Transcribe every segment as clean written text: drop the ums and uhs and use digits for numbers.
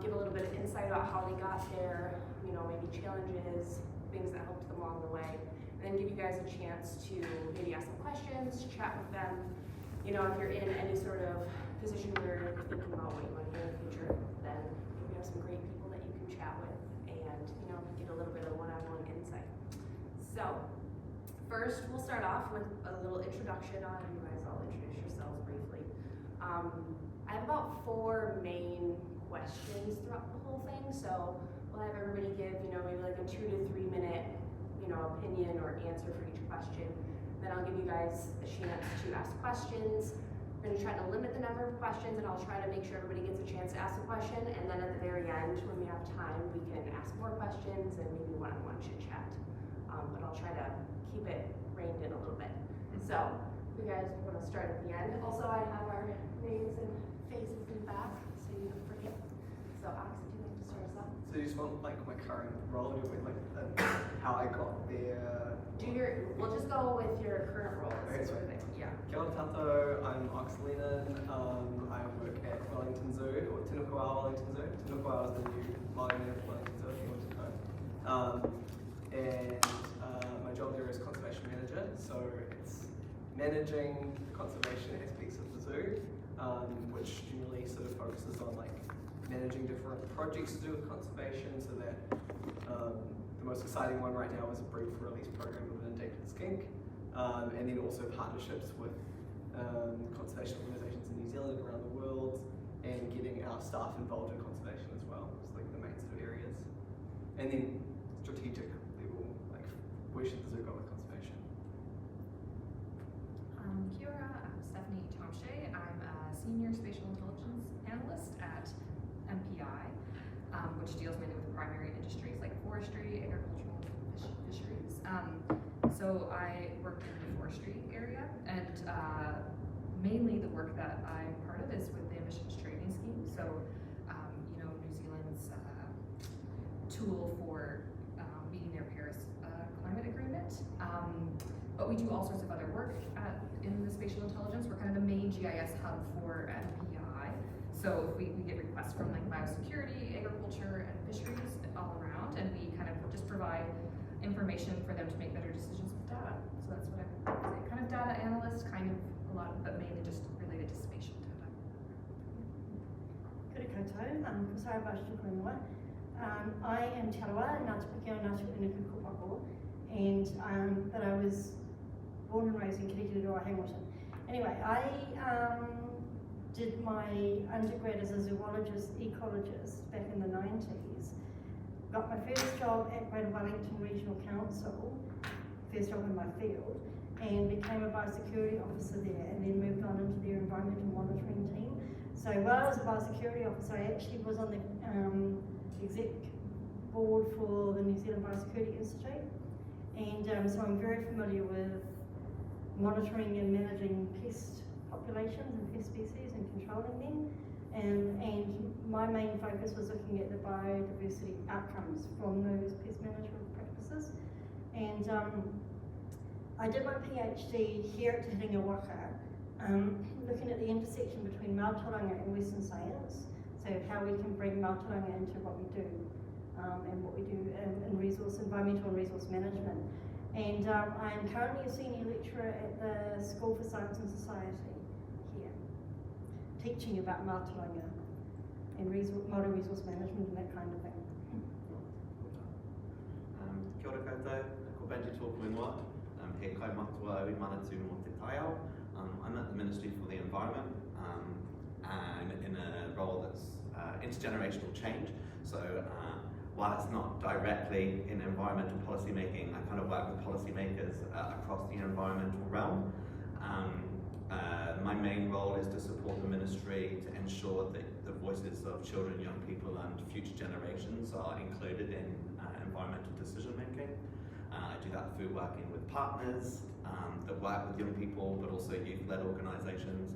give a little bit of insight about how they got there, you know, maybe challenges, things that helped them along the way, and then give you guys a chance to maybe ask them questions, chat with them. You know, if you're in any sort of position where you're thinking about what you want to do in the future, then we have some great people that you can chat with and, you know, get a little bit of one-on-one insight. So, first, we'll start off with a little introduction on you guys. All introduce yourselves briefly. I have about 4 main questions throughout the whole thing, so we'll have everybody give, you know, maybe like a 2 to 3 minute, you know, opinion or answer for each question. Then I'll give you guys a chance to ask questions. We're gonna try to limit the number of questions, and I'll try to make sure everybody gets a chance to ask a question, and then at the very end, when we have time, we can ask more questions and maybe one-on-one chit chat. But I'll try to keep it reined in a little bit. So, you guys want to start at the end. Also, I have our names and faces in the back, so you don't forget. So, Alex, would you like to start us off? So you just want like my current role, like how I got there? We'll just go with your current role. Okay, sort of thing. Yeah. Kia ora tātou, I'm Lennon. I work at Wellington Zoo, or Te Nukuao Wellington Zoo. Te Nukuao is the new Māori name of Wellington Zoo, if you want to know. My job there is conservation manager, so it's managing the conservation aspects of the zoo, which generally sort of focuses on like managing different projects to do with conservation, so that the most exciting one right now is a brief release program of an endangered skink, and then also partnerships with conservation organisations in New Zealand and around the world, and getting our staff involved in conservation as well. It's like the main sort of areas. And then strategic level, like where should the zoo go with conservation? Kia ora, I'm Stephanie Tomscha. I'm a senior spatial intelligence analyst at MPI, which deals mainly with primary industries like forestry, agricultural, fisheries. So I work in the forestry area, and mainly the work that I'm part of is with the emissions trading scheme. So, you know, New Zealand's tool for meeting their Paris climate agreement. But we do all sorts of other work in the spatial intelligence. We're kind of the main GIS hub for MPI. So we get requests from like biosecurity, agriculture, and fisheries all around, and we kind of just provide information for them to make better decisions with data. So that's what I would say. Kind of data analyst, kind of a lot, but mainly just related to spatial data. Kia ora koutou, Kusara Bashtuku Inua. I am Te Aroa, Ngā Tupuki o Ngā Tupuki Kupako, and that I was born and raised in Kirikiriroa, Hamilton. Anyway, I did my undergrad as a zoologist, ecologist back in the 90s. Got my first job at Greater Wellington Regional Council, first job in my field, and became a biosecurity officer there, and then moved on into their environmental monitoring team. So while I was a biosecurity officer, I actually was on the exec board for the New Zealand Biosecurity Institute, and so I'm very familiar with monitoring and managing pest populations and pest species and controlling them. And my main focus was looking at the biodiversity outcomes from those pest management practices. And I did my PhD here at Te Herenga Waka, looking at the intersection between Mātauranga and Western science, so how we can bring Mātauranga into what we do, and what we do in environmental and resource management. And I am currently a senior lecturer at the School for Science and Society here, teaching about Mātauranga and modern resource management and that kind of thing. Kia ora koutou, ko Benji tōku ingoa. He kai Matua i Manatū mō te taiao. I'm at the Ministry for the Environment, and in a role that's intergenerational change. So while it's not directly in environmental policy making, I kind of work with policymakers across the environmental realm. My main role is to support the ministry to ensure that the voices of children, young people and future generations are included in environmental decision making. I do that through working with partners that work with young people, but also youth-led organisations,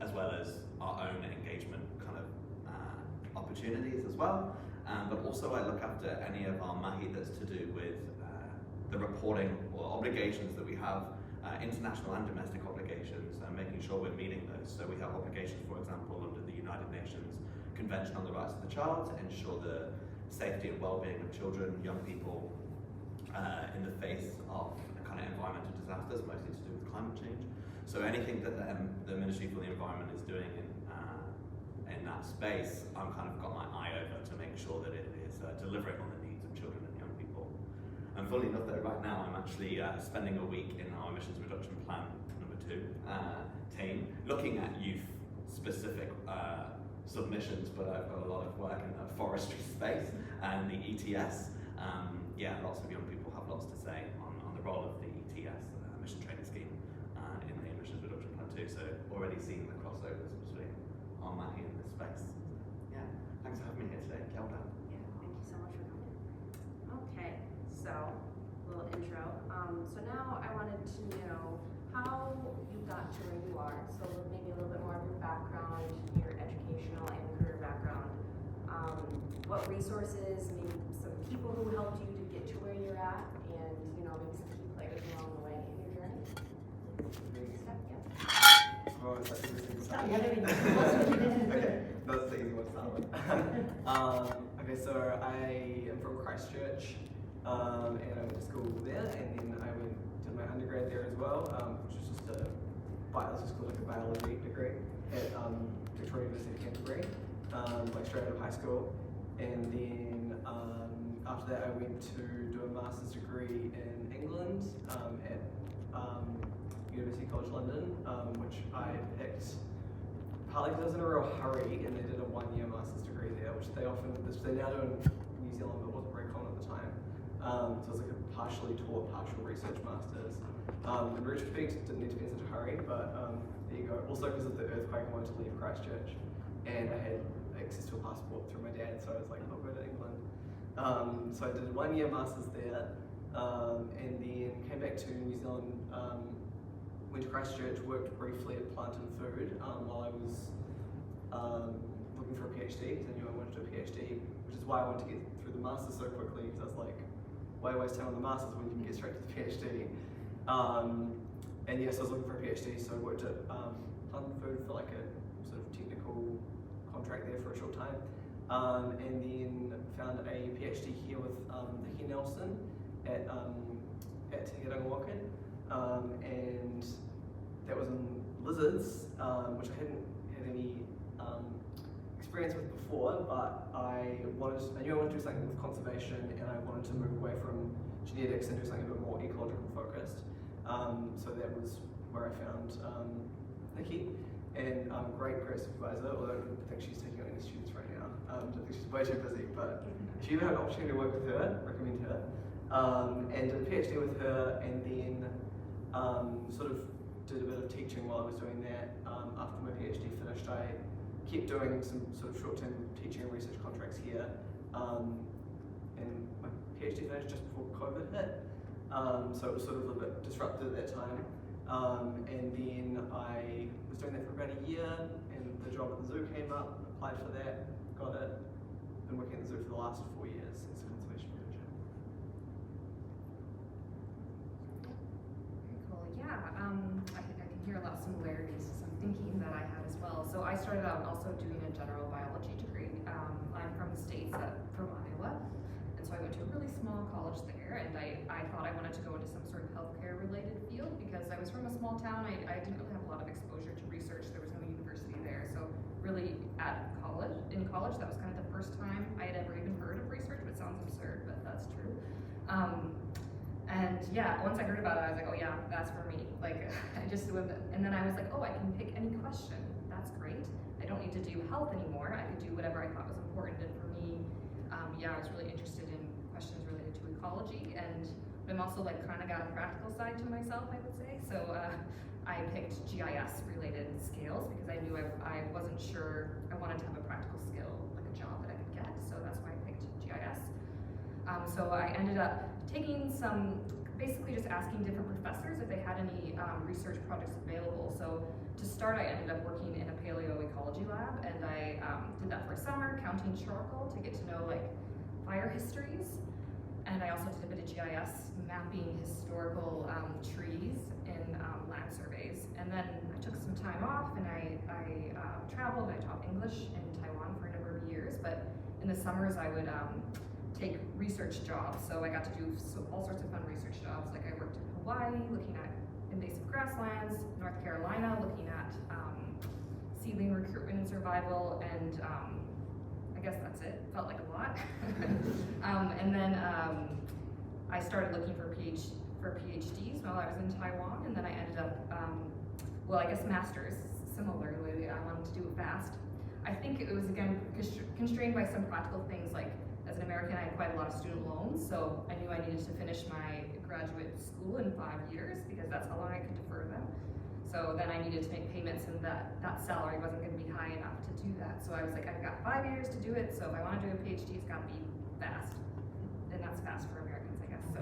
as well as our own engagement kind of opportunities as well. But also I look after any of our mahi that's to do with the reporting or obligations that we have, international and domestic obligations, and making sure we're meeting those. So we have obligations, for example, under the United Nations Convention on the Rights of the Child to ensure the safety and well-being of children, young people, in the face of kind of environmental disasters, mostly to do with climate change. So anything that the Ministry for the Environment is doing in that space, I'm kind of got my eye over to make sure that it is delivering on the needs of children and young people. And funnily enough, though, right now I'm actually spending a week in our emissions reduction plan number 2 team, looking at youth-specific submissions, but I've got a lot of work in the forestry space and the ETS. Yeah, lots of young people have lots to say on the role of the ETS, emission trading scheme, in the emissions reduction plan too. So already seeing the crossovers between our money and this space. Yeah, thanks for having me here today. Well done. Yeah, thank you so much for coming. Okay, so a little intro. So now I wanted to know how you got to where you are. So maybe a little bit more of your background, your educational and career background. What resources, maybe some people who helped you to get to where you're at, and maybe some key players along the way in your journey. Step, yeah. Oh, is that the easy one to start Yeah, with? yeah. Okay, that's the easy one to start with. Okay, so I am from Christchurch, and I went to school there, and then I did my undergrad there as well, which was just let's just call it like a biology degree at Victoria University of Canterbury, like straight out of high school. And then after that, I went to do a master's degree in England at University College London, which I picked partly because I was in a real hurry, and they did a 1-year master's degree there, which they now do in New Zealand, but wasn't very common at the time. So it was like a partially taught, partial research master's. In retrospect, didn't need to be in such a hurry, but there you go. Also because of the earthquake, I wanted to leave Christchurch, and I had access to a passport through my dad, so I was like, I'll go to England. So I did a 1-year master's there, and then came back to New Zealand, went to Christchurch, worked briefly at Plant and Food while I was looking for a PhD, because I knew I wanted to do a PhD, which is why I wanted to get through the master's so quickly, because I was like, why waste time on the master's when you can get straight to the PhD? And yes, I was looking for a PhD, so I worked at Plant and Food for like a sort of technical contract there for a short time, and then found a PhD here with He Nelson at Herenga, Waka, and that was in lizards, which I hadn't had any experience with before, but I knew I wanted to do something with conservation, and I wanted to move away from genetics and do something a bit more ecological focused. So that was where I found Nikki. And great supervisor, although I don't think she's taking on any students right now. I think she's way too busy, but if you ever have an opportunity to work with her, recommend her. And did a PhD with her, and then sort of did a bit of teaching while I was doing that. After my PhD finished, I kept doing some sort of short-term teaching and research contracts here. And my PhD finished just before COVID hit. So it was sort of a bit disrupted at that time. And then I was doing that for about a year, and the job at the zoo came up, applied for that, got it. Been working at the zoo for the last 4 years as a conservation manager. Very cool. Yeah, I can hear a lot of similarities to some thinking that I had as well. So I started out also doing a general biology degree. I'm from the States, from Iowa. So I went to a really small college there, and I thought I wanted to go into some sort of healthcare related field because I was from a small town. I didn't really have a lot of exposure to research. There was no university there. So really in college, that was kind of the first time I had ever even heard of research, which sounds absurd, but that's true. And yeah, once I heard about it, I was like, oh yeah, that's for me. Like, and then I was like, oh, I can pick any question. That's great. I don't need to do health anymore. I could do whatever I thought was important. And for me, I was really interested in questions related to ecology, and I'm also like kind of got a practical side to myself, I would say. So I picked GIS related scales because I knew I wasn't sure I wanted to have a practical skill, like a job that I could get. So that's why I picked GIS. So I ended up basically just asking different professors if they had any research projects available. So to start, I ended up working in a paleoecology lab, and I did that for a summer, counting charcoal to get to know like fire histories. And I also did a bit of GIS, mapping historical trees in land surveys. And then I took some time off, and I traveled. I taught English in Taiwan for a number of in the summers I would take research jobs. So I got to do all sorts of fun research jobs. Like I worked in Hawaii looking at invasive grasslands, North Carolina looking at seedling recruitment and survival, and I guess that's it. Felt like a lot. And then I started looking for PhDs while I was in Taiwan, and then I ended up, well, I guess masters. Similarly, I wanted to do it fast. I think it was again constrained by some practical things. Like as an American, I had quite a lot of student loans, so I knew I needed to finish my graduate school in 5 years because that's how long I could defer them. So then I needed to make payments, and that salary wasn't going to be high enough to do that. So I was like, I've got 5 years to do it, so if I want to do a PhD, it's got to be fast. And that's fast for Americans, I guess. So,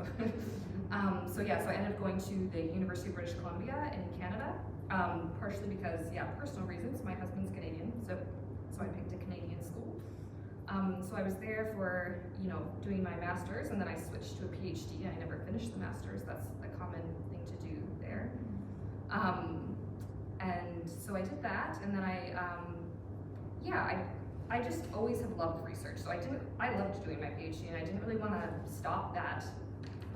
so I ended up going to the University of British Columbia in Canada, partially because, personal reasons. My husband's Canadian, so I picked a Canadian school. So I was there for, doing my master's, and then I switched to a PhD. I never finished the master's. That's a common thing to do there. And so I did that, and then I just always have loved research. So I loved doing my PhD, and I didn't really want to stop that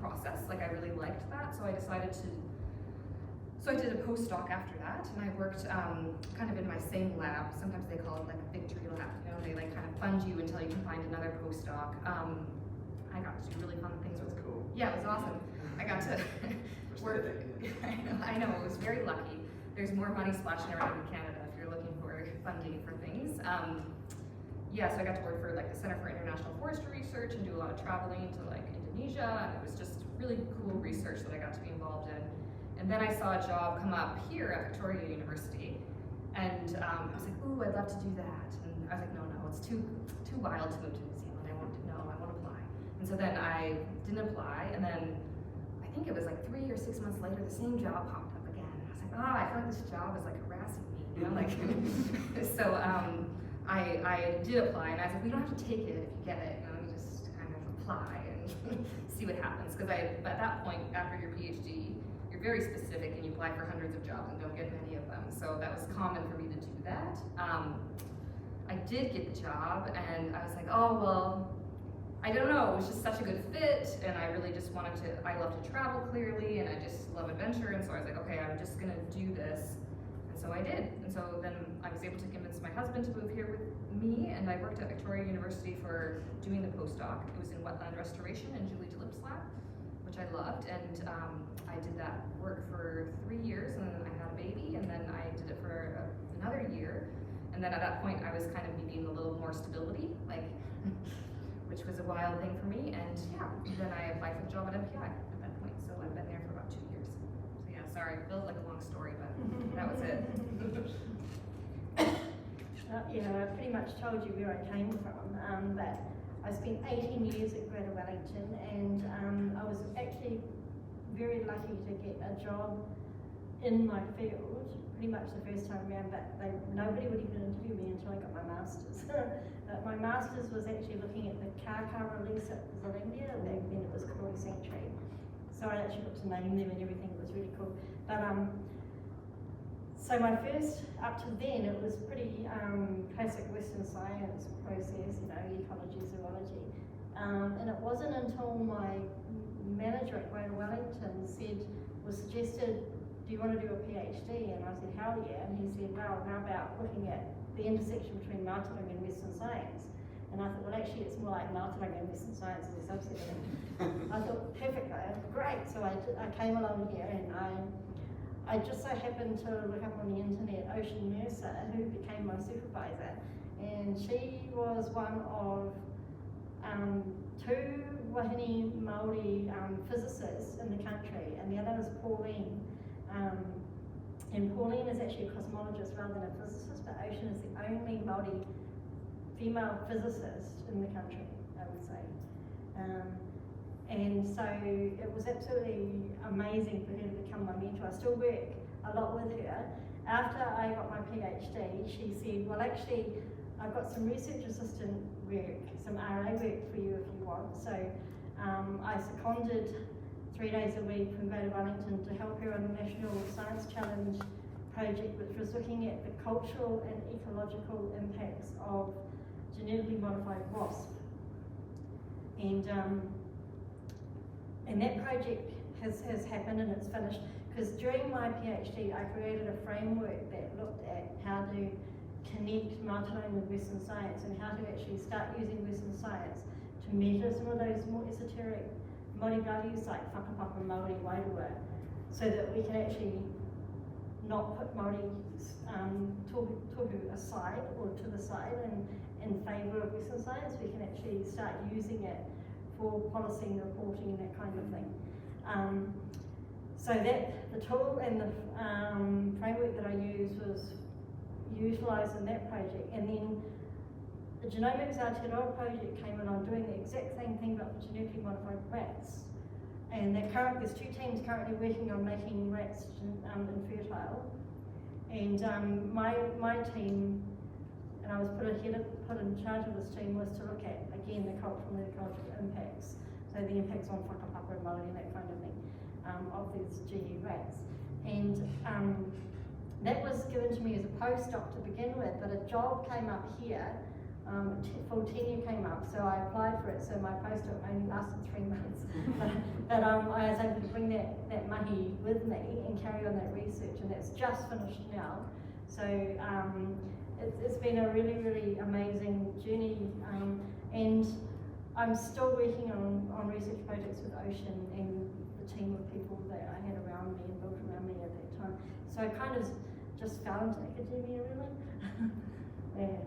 process. Like I really liked that, so I decided to. So I did a postdoc after that, and I worked kind of in my same lab. Sometimes they call it like a victory lab. They like kind of fund you until you can find another postdoc. I got to do really fun things. That's cool. Yeah, it was awesome. I got to work. I know, it was very lucky. There's more money splashing around in Canada if you're looking for funding for things. So I got to work for like the Center for International Forestry Research and do a lot of traveling to like Indonesia, and it was just really cool research that I got to be involved in. And then I saw a job come up here at Victoria University, and I was like, ooh, I'd love to do that. And I was like, no, it's too wild to move to New Zealand. I won't apply. And so then I didn't apply, and then I think it was like 3 or 6 months later, the same job popped up again. I was like, I feel like this job is like harassing me, So I did apply, and I was like, we don't have to take it if you get it. You just kind of apply and see what happens. Because at that point, after your PhD, you're very specific, and you apply for hundreds of jobs and don't get many of them. So that was common for me to do that. I did get the job, and I was like, I don't know, it was just such a good fit, and I really just I love to travel clearly, and I just love adventure, and so I was like, okay, I'm just gonna do this. And so I did. And so then I was able to convince my husband to move here with me, and I worked at Victoria University for doing the postdoc. It was in wetland restoration in Julie DeLip's lab, which I loved, and I did that work for 3 years, and then I had a baby, and then I did it for another year. And then at that point, I was kind of needing a little more stability, which was a wild thing for me. And then I applied for the job at MPI at that point. So I've been there for about 2 years. So sorry, it feels like a long story, but that was it. I pretty much told you where I came from, but I spent 18 years at Greater Wellington, and I was actually very lucky to get a job in my field pretty much the first time around, but nobody would even interview me until I got my master's. My master's was actually looking at the kaka release at Herenga. Back then it was called Sanctuary. So I actually got to name them and everything. It was really cool. But so my first, up to then, it was pretty classic Western science process, ecology, zoology. And it wasn't until my manager at Greater Wellington suggested, do you want to do a PhD? And I said, hell yeah. And he said, well, how about looking at the intersection between Mātauranga and Western science? And I thought, well, actually, it's more like Mātauranga and Western science as a subset of it. I thought, perfect, great. So I came along here, and I just so happened to look up on the internet Ocean Mercer, who became my supervisor. And she was one of 2 Wahine Māori physicists in the country, and the other was Pauline. And Pauline is actually a cosmologist rather than a physicist, but Ocean is the only Māori female physicist in the country, I would say. And so it was absolutely amazing for her to become my mentor. I still work a lot with her. After I got my PhD, she said, well, actually, I've got some research assistant work, some RA work for you if you want. So I seconded 3 days a week from Greater Wellington to help her on the National Science Challenge project, which was looking at the cultural and ecological impacts of genetically modified wasp. And that project has happened and it's finished, because during my PhD I created a framework that looked at how to connect Matua with Western science and how to actually start using Western science to measure some of those more esoteric Māori values like whakapapa, Māori, wairua, so that we can actually not put Māori tohu aside or to the side and in favour of Western science. We can actually start using it for policy and reporting and that kind of thing. So that the tool and the framework that I used was utilised in that project, and then the Genomics Aotearoa project came in on doing the exact same thing but for genetically modified rats. And there's 2 teams currently working on making rats infertile. And my team, and I was put in charge of this team, was to look at, again, the cultural and ecological impacts. So the impacts on whakapapa and Māori and that kind of thing of these GU rats. And that was given to me as a postdoc to begin with, but a job came up here, full tenure came up, so I applied for it, so my postdoc only lasted 3 months. but I was able to bring that mahi with me and carry on that research, and that's just finished now. So it's been a really, really amazing journey, and I'm still working on research projects with Ocean and the team of people that I had around me and built around me at that time. So I kind of just fell into academia, really. Yeah.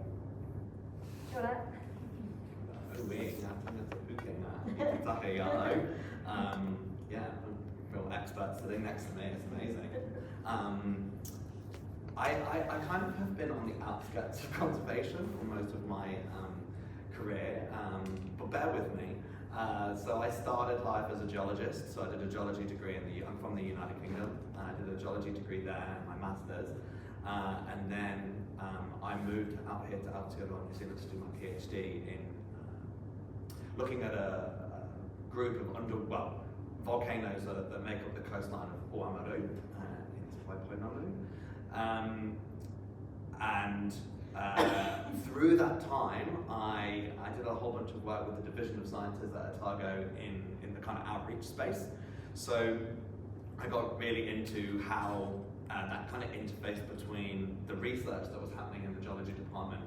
Kia ora. Yeah, real expert sitting next to me, it's amazing. I kind of have been on the outskirts of conservation for most of my career, but bear with me. So I started life as a geologist, so I did a geology degree I'm from the United Kingdom, I did a geology degree there, my master's, and then I moved out here to Aotearoa, New Zealand to do my PhD in looking at a group of volcanoes that make up the coastline of Oamaru in Te Waipoinamu. And through that time, I did a whole bunch of work with the Division of Sciences at Otago in the kind of outreach space. So I got really into how that kind of interface between the research that was happening in the geology department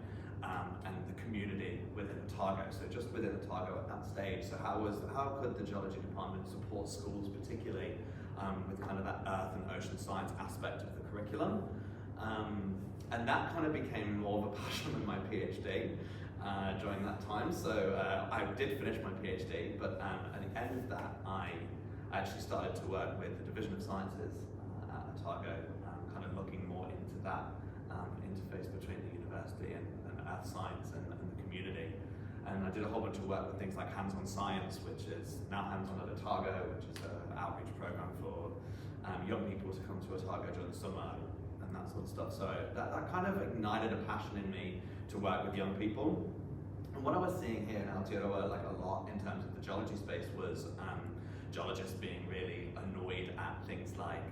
and the community within Otago. So just within Otago at that stage. So how could the geology department support schools, particularly with kind of that earth and ocean science aspect of the curriculum? And that kind of became more of a passion in my PhD during that time. So I did finish my PhD, but at the end of that, I actually started to work with the Division of Sciences at Otago, kind of looking more into that interface between the university and earth science and the community. And I did a whole bunch of work with things like Hands-on Science, which is now Hands-on at Otago, which is an outreach program for young people to come to Otago during the summer, and that sort of stuff. So that kind of ignited a passion in me to work with young people. And what I was seeing here in Aotearoa, like a lot in terms of the geology space, was geologists being really annoyed at things like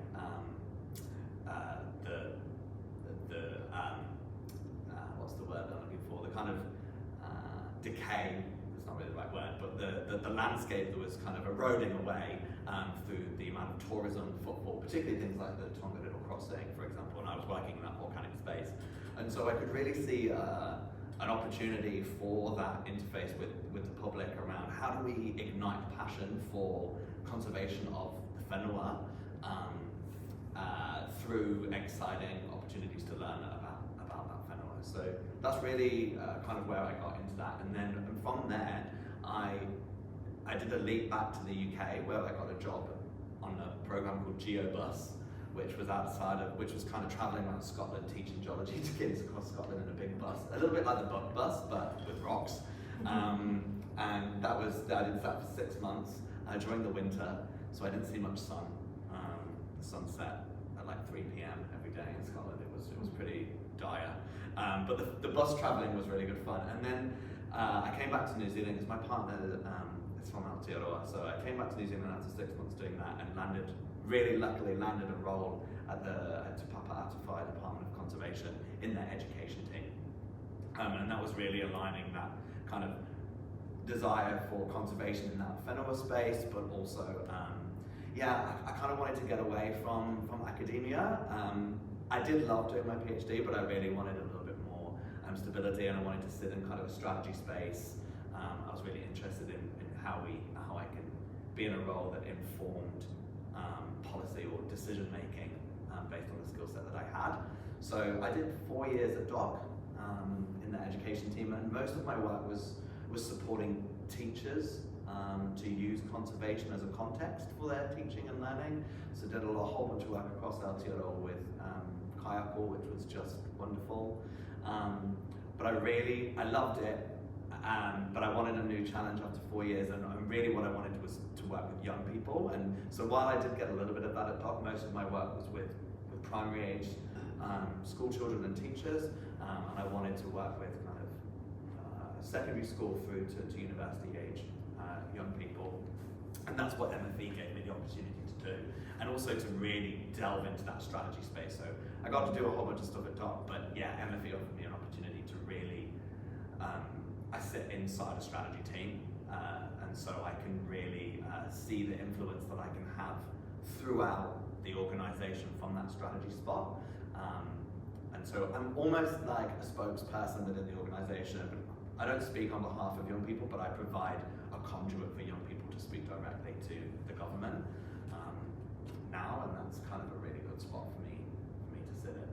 what's the word I'm looking for? The kind of decay. It's not really the right word, but the landscape that was kind of eroding away through the amount of tourism, footfall, particularly things like the Tongariro Crossing, for example, and I was working in that volcanic space. And so I could really see an opportunity for that interface with the public around how do we ignite passion for conservation of the whenua through exciting opportunities to learn about that whenua. So that's really kind of where I got into that. And then from there, I did a leap back to the UK where I got a job on a program called GeoBus, which was kind of travelling around Scotland teaching geology to kids across Scotland in a big bus, a little bit like the Buck bus, but with rocks. And I did that for 6 months during the winter, so I didn't see much sun. The sun set at like 3 p.m. every day in Scotland. It was pretty dire. But the bus travelling was really good fun. And then I came back to New Zealand because my partner is from Aotearoa, so I came back to New Zealand after 6 months doing that and luckily landed a role at the Te Papa Atawhai Department of Conservation in their education team. And that was really aligning that kind of desire for conservation in that whenua space, but also, I kind of wanted to get away from academia. I did love doing my PhD, but I really wanted a little bit more stability, and I wanted to sit in kind of a strategy space. I was really interested in how I can be in a role that informed policy or decision making based on the skill set that I had. So I did 4 years at DOC in the education team, and most of my work was supporting teachers to use conservation as a context for their teaching and learning. So did a whole bunch of work across Aotearoa with kayako, which was just wonderful. But I loved it, but I wanted a new challenge after 4 years, and really what I wanted was to work with young people. And so while I did get a little bit of that at DOC, most of my work was with primary age school children and teachers, and I wanted to work with kind of secondary school through to university age young people. And that's what MFE gave me the opportunity to do, and also to really delve into that strategy space. So I got to do a whole bunch of stuff at DOC, but yeah, MFE offered me an opportunity to really, I sit inside a strategy team, and so I can really see the influence that I can have throughout the organisation from that strategy spot. And so I'm almost like a spokesperson within the organisation. I don't speak on behalf of young people, but I provide a conduit for young people to speak directly to the government now, and that's kind of a really good spot for me to sit in.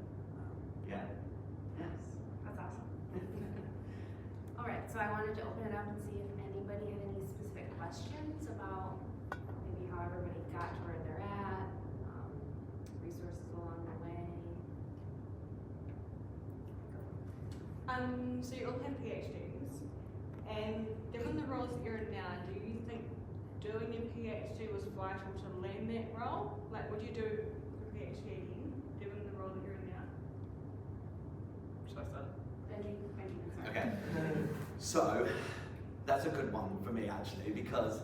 Yes, that's awesome. All right, so I wanted to open it up and see if anybody had any specific questions about maybe how everybody got to where they're at, resources along the way. So you all have PhDs, and given the roles that you're in now, do you think doing your PhD was vital to land that role? Like, would you do a PhD again, given the role that you're in now? Should I start? Benji, Okay, so that's a good one for me actually, because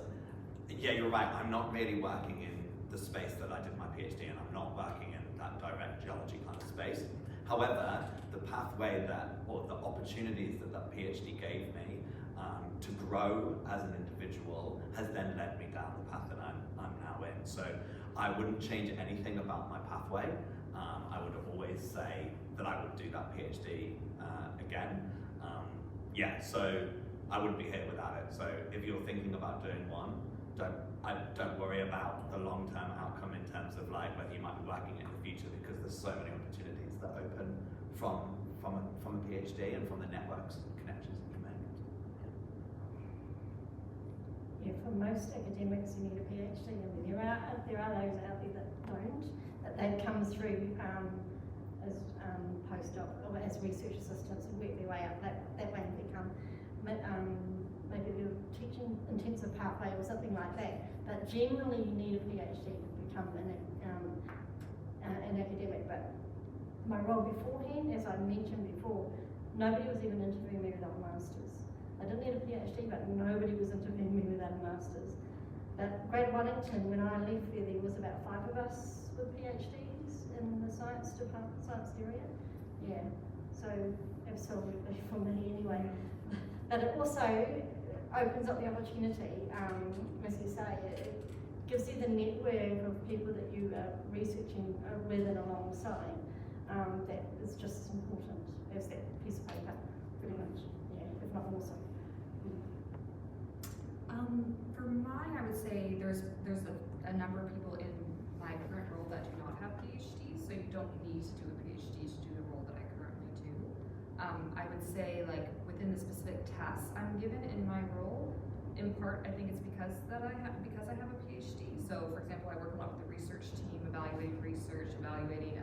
yeah, you're right, I'm not really working in the space that I did my PhD in. I'm not working in that direct geology kind of space. However, the pathway or the opportunities that PhD gave me to grow as an individual has then led me down the path that I'm now in. So I wouldn't change anything about my pathway. I would always say that I would do that PhD again. So I wouldn't be here without it. So if you're thinking about doing one, don't worry about the long-term outcome in terms of like whether you might be working in the future, because there's so many opportunities that open from a PhD and from the networks and connections that you make. Yeah, for most academics you need a PhD, and there are those out there that don't, but they come through as postdoc or as research assistants and work their way up that way and become maybe a teaching intensive pathway or something like that. But generally you need a PhD to become an academic. But my role beforehand, as I mentioned before, nobody was even interviewing me without a master's. I didn't need a PhD, but nobody was interviewing me without a master's. But Great Wellington, when I left there was about 5 of us with PhDs in the science area. Yeah, so absolutely for me anyway. But it also opens up the opportunity, as you say, it gives you the network of people that you are researching with and alongside. That is just as important as that piece of paper, pretty much, yeah, if not more so. For mine, I would say there's a number of people in my current role that do not have PhDs, so you don't need to do a PhD to do the role that I currently do. I would say, like, within the specific tasks I'm given in my role, in part, I think it's because I have a PhD. So, for example, I work a lot with the research team, evaluating research, evaluating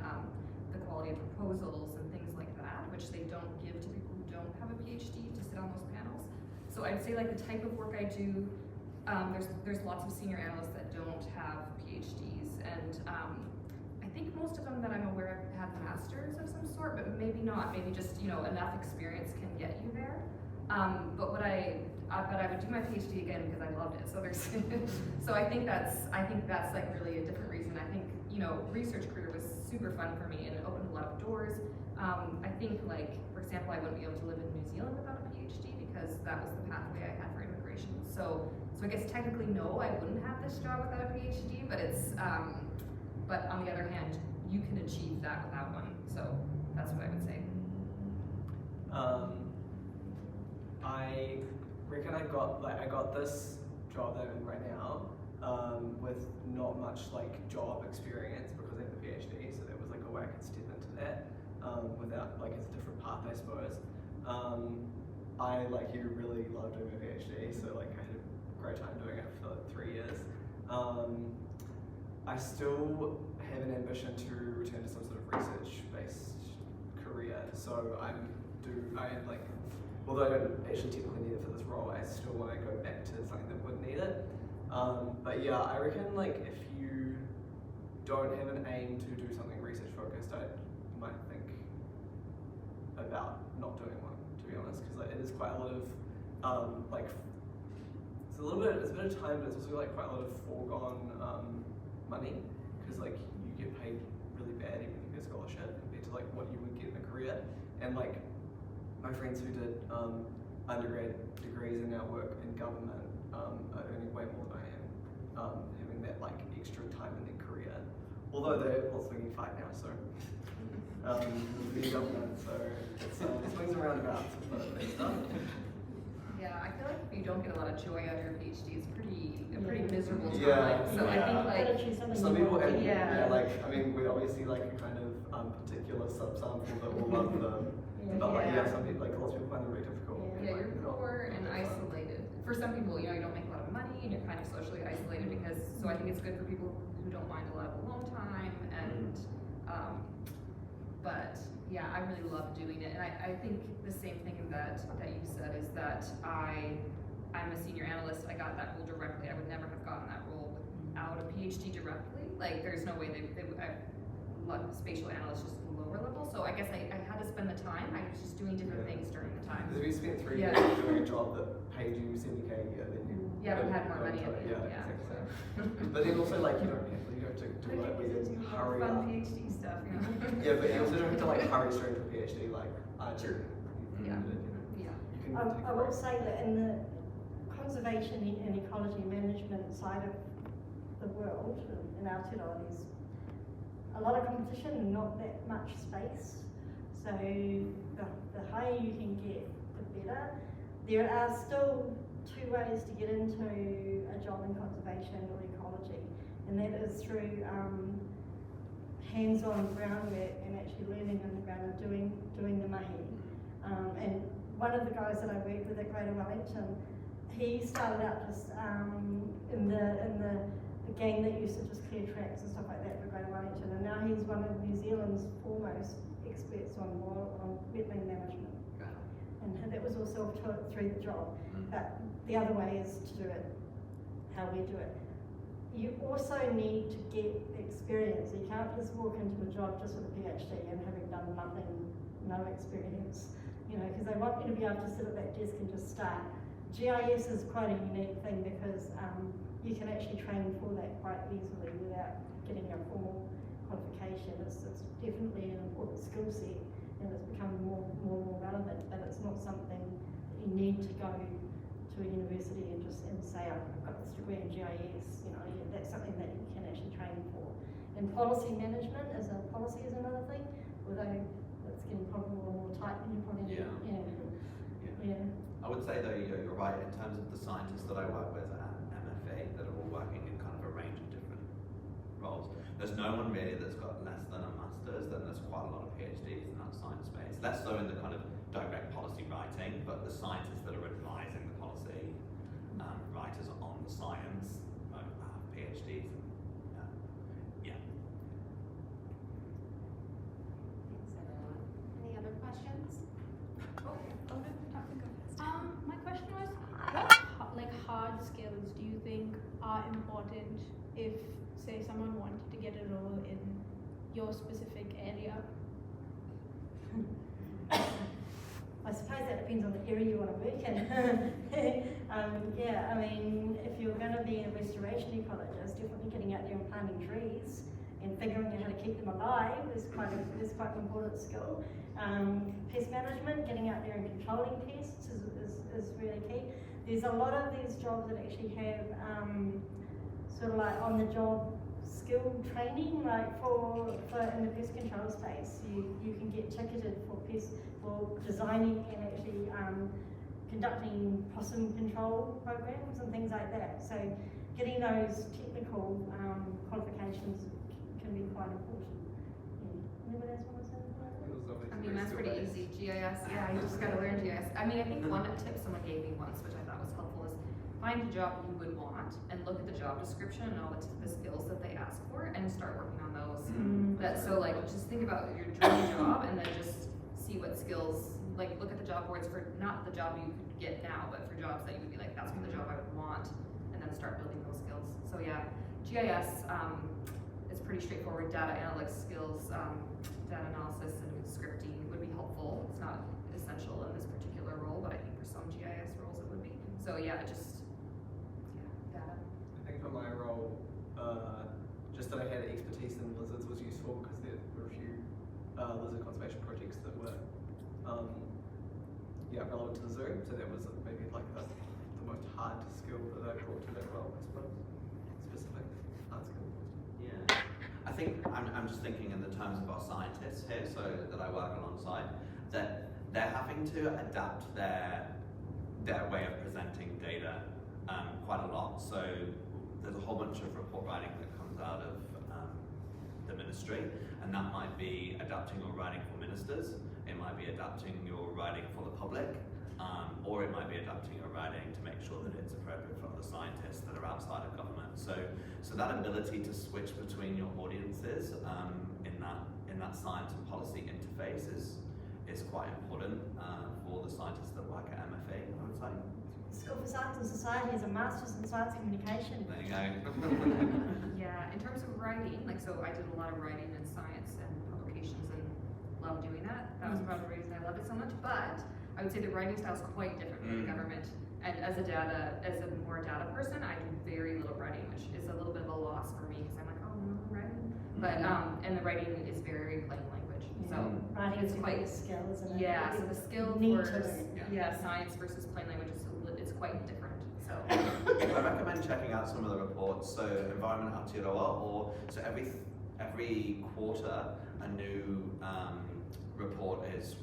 the quality of proposals and things like that, which they don't give to people who don't have a PhD to sit on those panels. So I'd say, like, the type of work I do, there's lots of senior analysts that don't have PhDs, and I think most of them that I'm aware of have masters of some sort, but maybe not. Maybe just enough experience can get you there. But I would do my PhD again because I loved it. So so I think that's like really a different reason. I think research career was super fun for me, and it opened a lot of doors. I think, like, for example, I wouldn't be able to live in New Zealand without a PhD because that was the pathway I had for immigration. So I guess technically no, I wouldn't have this job without a PhD, but it's, but on the other hand, you can achieve that without one. So that's what I would say. I reckon I got this job that I'm in right now with not much like job experience because I have a PhD, so there was like a way I could step into that without like it's a different path, I suppose. I like you really love doing a PhD, so like I had a great time doing it for 3 years. I still have an ambition to return to some sort of research-based career, so although I don't actually technically need it for this role, I still want to go back to something that would need it. But yeah, I reckon like if you don't have an aim to do something research focused, I might think about not doing one, to be honest, because like, it is quite a lot of it's a bit of time, but it's also like quite a lot of foregone money, because like you get paid really bad even if you get a scholarship compared to like what you would get in a career. And like my friends who did undergrad degrees and now work in government are earning way more than I am, having that like extra time in their career. Although they're also swinging fight now, so being government, so it's swings and roundabouts with that stuff. Yeah, I feel like if you don't get a lot of joy out of your PhD, it's a pretty miserable time. Yeah. So I think like Some people, Yeah. like, I mean, we obviously like a kind of particular subsample that will love them. But like, yeah, some people, like, lots of people find it very difficult. Yeah, Like, you're not- poor and not fun. isolated. For some people, you don't make a lot of money and you're kind of socially isolated because, so I think it's good for people who don't mind a lot of alone time and, but yeah, I really love doing it. And I think the same thing that you said is that I'm a senior analyst. I got that role directly. I would never have gotten that role without a PhD directly. Like, there's no way they spatial analyst just lower level. So I guess I had to spend the time. I was just doing different things during the time. Because if you spent 3 Yeah. years doing a job that paid you 70K a year, then you Yeah, we had more money at the end. Yeah, exactly. But then also like you don't have to do it with you hurry Fun up. PhD stuff, Yeah, but you also don't have to like hurry straight to PhD like I do. Yeah. You Yeah. can I take a will break. say that in the conservation and ecology management side of the world, in Aotearoa, there's a lot of competition and not that much space. So the higher you can get, the better. There are still 2 ways to get into a job in conservation or ecology, and that is through hands-on groundwork and actually learning on the ground and doing the mahi. And one of the guys that I worked with at Greater Wellington, he started out just in the gang that used to just clear tracks and stuff like that for Greater Wellington, and now he's one of New Zealand's foremost experts on wetland management. And that was all self-taught through the job. But the other way is to do it how we do it. You also need to get experience. You can't just walk into a job just with a PhD and having done nothing, no experience, because they want you to be able to sit at that desk and just start. GIS is quite a unique thing because you can actually train for that quite easily without getting a formal qualification. It's definitely an important skill set and it's become more relevant, but it's not something that you need to go to a university and say, I've got this degree in GIS, that's something that you can actually train for. And policy management is another thing, although it's getting probably more tight than you probably need. Yeah. I would say though, you're right in terms of the scientists that I work with at MFA that are all working in kind of a range of different roles. There's no one really that's got less than a master's, then there's quite a lot of PhDs in that science space. Less so in the kind of direct policy writing, but the scientists that are advising the policy writers on the science have PhDs. Yeah. Thanks, everyone. Any other questions? My question was, what hard skills do you think are important if, say, someone wanted to get a role in your specific area? I suppose that depends on the area you want to work in. Yeah, I mean, if you're going to be a restoration ecologist, definitely getting out there and planting trees and figuring out how to keep them alive is quite an important skill. Pest management, getting out there and controlling pests is really key. There's a lot of these jobs that actually have sort of like on the job skill training, like for in the pest control space. You can get ticketed for designing and actually conducting possum control programs and things like that. So getting those technical qualifications can be quite important. Yeah. Anyone else want to say about that? I mean, that's pretty easy. GIS, yeah, you just gotta learn GIS. I mean, I think one tip someone gave me once, which I thought was helpful, is find a job you would want and look at the job description and all the skills that they ask for and start working on those. So like, just think about your dream job and then just see what skills, like look at the job boards for not the job you could get now, but for jobs that you would be like, that's the job I would want, and then start building those skills. So yeah, GIS is pretty straightforward. Data analytics skills, data analysis and scripting would be helpful. It's not essential in this particular role, but I think for some GIS roles it would be. So yeah, just data. I think for my role, just that I had expertise in lizards was useful because there were a few lizard conservation projects that were relevant to the zoo. So that was maybe like the most hard skill that I brought to that role, I suppose. Specific hard skill. Yeah. I think I'm just thinking in the terms of our scientists here, so that I work alongside, that they're having to adapt their way of presenting data quite a lot. So there's a whole bunch of report writing that comes out of the ministry, and that might be adapting your writing for ministers, it might be adapting your writing for the public, or it might be adapting your writing to make sure that it's appropriate for other scientists that are outside of government. So that ability to switch between your audiences in that science and policy interface is quite important for the scientists that work at MFA, I would say. School for Science and Society is a Master's in Science Communication. There you go. Yeah, in terms of writing, like, so I did a lot of writing in science and publications and love doing that. That was part of the reason I loved it so much, but I would say the writing style is quite different from the government. And as a more data person, I do very little writing, which is a little bit of a loss for me because I'm like, oh, no writing. But, and the writing is very plain language. So writing it's is quite a skill, isn't it? Yeah, so the skill Need for to learn. science versus plain language is quite different. So I recommend checking out some of the reports. So Environment Aotearoa, or so every quarter a new report is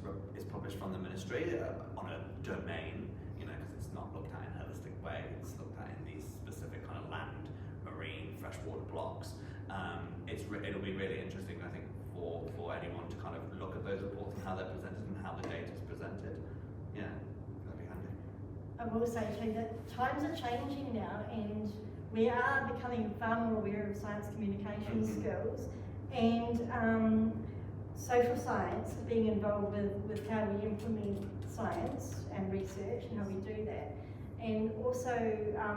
published from the ministry on a domain, because it's not looked at in a holistic way. It's looked at in these specific kind of land, marine, freshwater blocks. It'll be really interesting, I think, for anyone to kind of look at those reports and how they're presented and how the data is presented. Yeah, that'd be handy. I will say too that times are changing now, and we are becoming far more aware of science communication skills, and social science being involved with how we implement science and research and how we do that, and also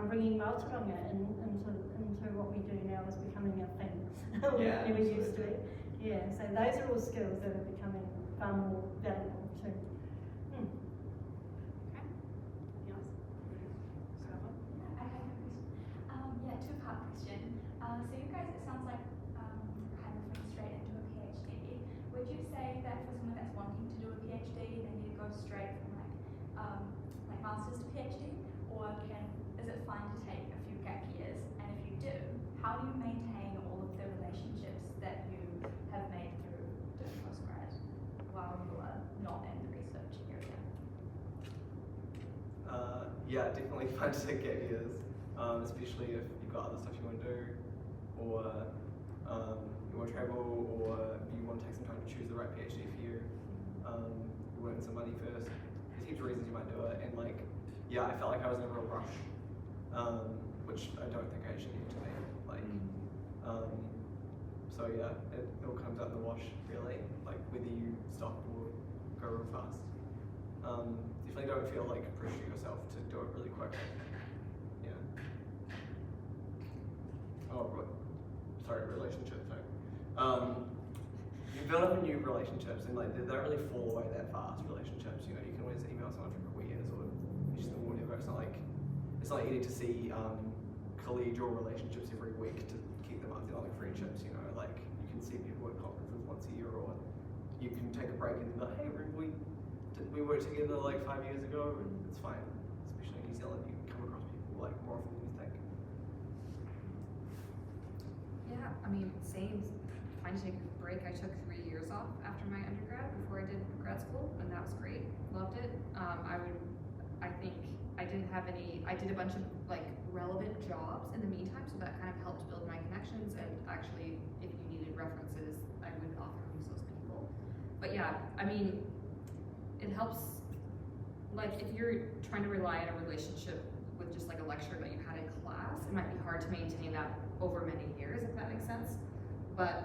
bringing Matua into what we do now is becoming a thing. Yeah, Never used to it. Yeah, so those are all skills that are becoming far more valuable too. Two-part question. So you guys, it sounds like kind of went straight into a PhD. Would you say that for someone that's wanting to do a PhD, they need to go straight from like master's to PhD, or is it fine to take a few gap years? And if you do, how do you maintain all of the relationships that you have made through doing postgrad while you are not in the research area? Yeah, definitely fun to take gap years, especially if you've got other stuff you want to do, or you want to travel, or you want to take some time to choose the right PhD for you. You earn some money first. There's heaps of reasons you might do it, and I felt like I was in a real rush, which I don't think I should need to be. So yeah, it all comes out in the wash really, whether you stop or go real fast. Definitely don't feel like pressure yourself to do it really quick. Yeah. Relationships. You build up new relationships, and they don't really fall away that fast. Relationships, you can always email someone for a couple of years, or just whatever. It's not like you need to see collegial relationships every week to keep them undeniable friendships. You know, like you can see people at conferences once a year, or you can take a break and be like, hey, we worked together like 5 years ago, and it's fine. Especially in New Zealand, you come across people like more often than you think. Yeah, I mean, same. Trying to take a break. I took 3 years off after my undergrad before I did grad school, and that was great. Loved it. I think I didn't have any. I did a bunch of like relevant jobs in the meantime, so that kind of helped build my connections. And actually, if you needed references, I would often use those people. But yeah, I mean, it helps. Like if you're trying to rely on a relationship with just like a lecture that you had in class, it might be hard to maintain that over many years, if that makes sense. But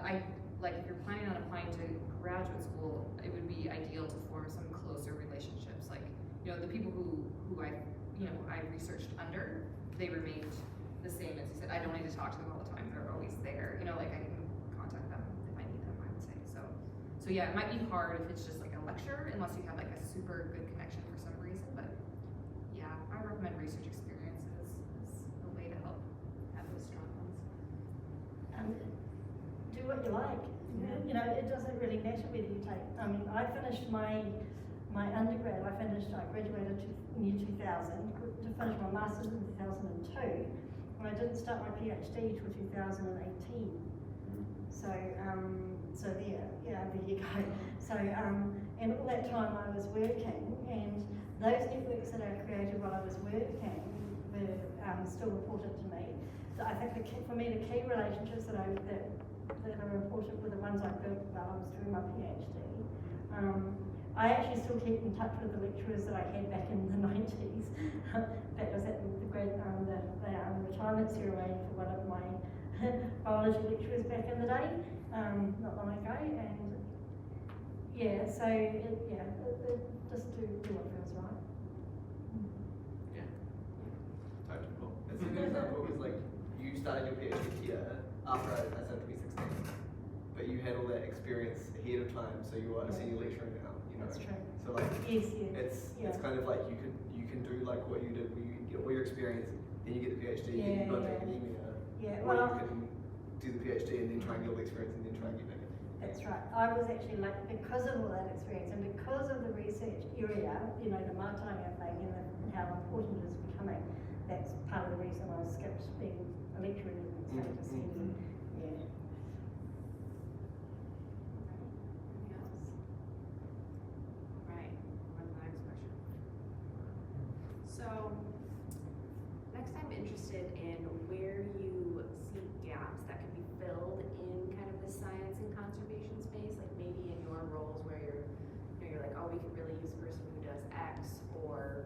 if you're planning on applying to graduate school, it would be ideal to form some closer relationships. Like, you know, the people who I researched under, they remained the same as you said. I don't need to talk to them all the time. They're always there. You know, like I can contact them if I need them, I would say. So yeah, it might be hard if it's just like a lecture, unless you have like a super good connection for some reason. But yeah, I recommend research experiences as a way to help have those strong ones. Do what you like. You know, it doesn't really matter whether you take. I mean, I finished my undergrad. I graduated in year 2000 to finish my master's in 2002, and I didn't start my PhD till 2018. So there you go. So and all that time I was working, and those networks that I created while I was working were still important to me. So I think for me the key relationships that are important were the ones I built while I was doing my PhD. I actually still keep in touch with the lecturers that I had back in the 90s. That was at the great retirement ceremony for one of my biology lecturers back in the day, not long ago. And yeah, so just do what feels right. Yeah. Totally cool. It's a good example because like you started your PhD here after I started 2016, but you had all that experience ahead of time, so you are a senior lecturer now. You know, That's true. so like Yes. it's kind of like you can do like what you did, where you get all your experience, then you get the PhD, then you go to academia, or you can do the PhD and then try and get all the experience and then try and get back in. That's right. I was actually like, because of all that experience and because of the research area, you know, the Matua thing and how important it is becoming, that's part of the reason I skipped being a lecturer and started to senior. Yeah. Anything else? Right, on to the next question. So, next I'm interested in where you see gaps that could be filled in kind of the science and conservation space, like maybe in your roles where you're like, oh, we could really use a person who does X, or,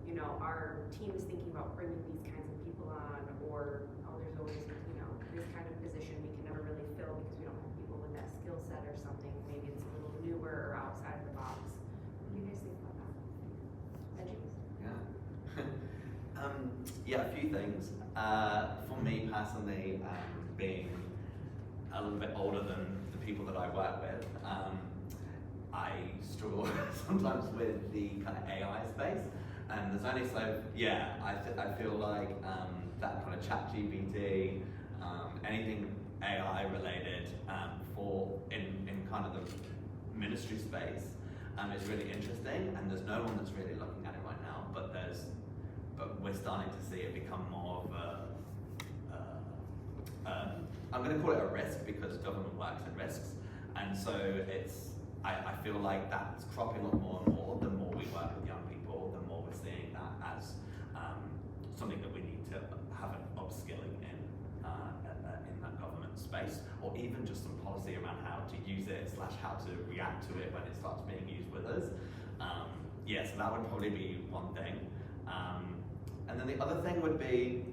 you know, our team is thinking about bringing these kinds of people on, or, oh, there's always, you know, this kind of position we can never really fill because we don't have people with that skill set or something. Maybe it's a little newer or outside of the box. What do you guys think about that? Veggies? Yeah, a few things. For me personally, being a little bit older than the people that I work with, I struggle sometimes with the kind of AI space. And there's only I feel like that kind of ChatGPT, anything AI related in kind of the ministry space is really interesting. And there's no one that's really looking at it right now, but we're starting to see it become more of I'm going to call it a risk because government works in risks, and so I feel like that's cropping up more and more. The more we work with young people, the more we're seeing that as something that we need to have an upskilling in that government space, or even just some policy around how to use it / how to react to it when it starts being used with us. So that would probably be one thing. And then the other thing would be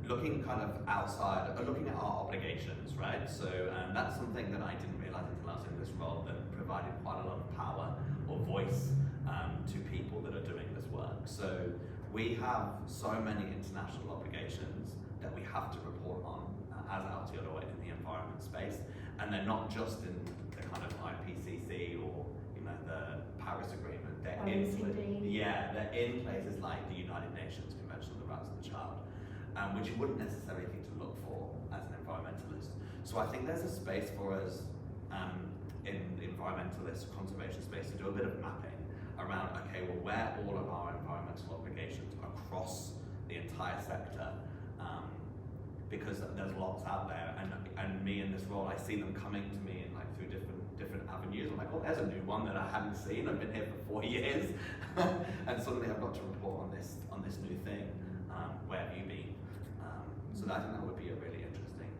looking kind of outside, looking at our obligations, right? So that's something that I didn't realize until I was in this role, that provided quite a lot of power or voice to people that are doing this work. So we have so many international obligations that we have to report on as Aotearoa in the environment space, and they're not just in the kind of IPCC or the Paris Agreement, they're OECD. Yeah, they're in places like the United Nations Convention on the Rights of the Child, which you wouldn't necessarily think to look for as an environmentalist. So I think there's a space for us in the environmentalist conservation space to do a bit of mapping around, okay, well, where all of our environmental obligations across the entire sector, because there's lots out there, and me in this role, I see them coming to me in like through different avenues. I'm like, oh, there's a new one that I hadn't seen. I've been here for 4 years, and suddenly I've got to report on this new thing. Where have you been? So I think that would be a really interesting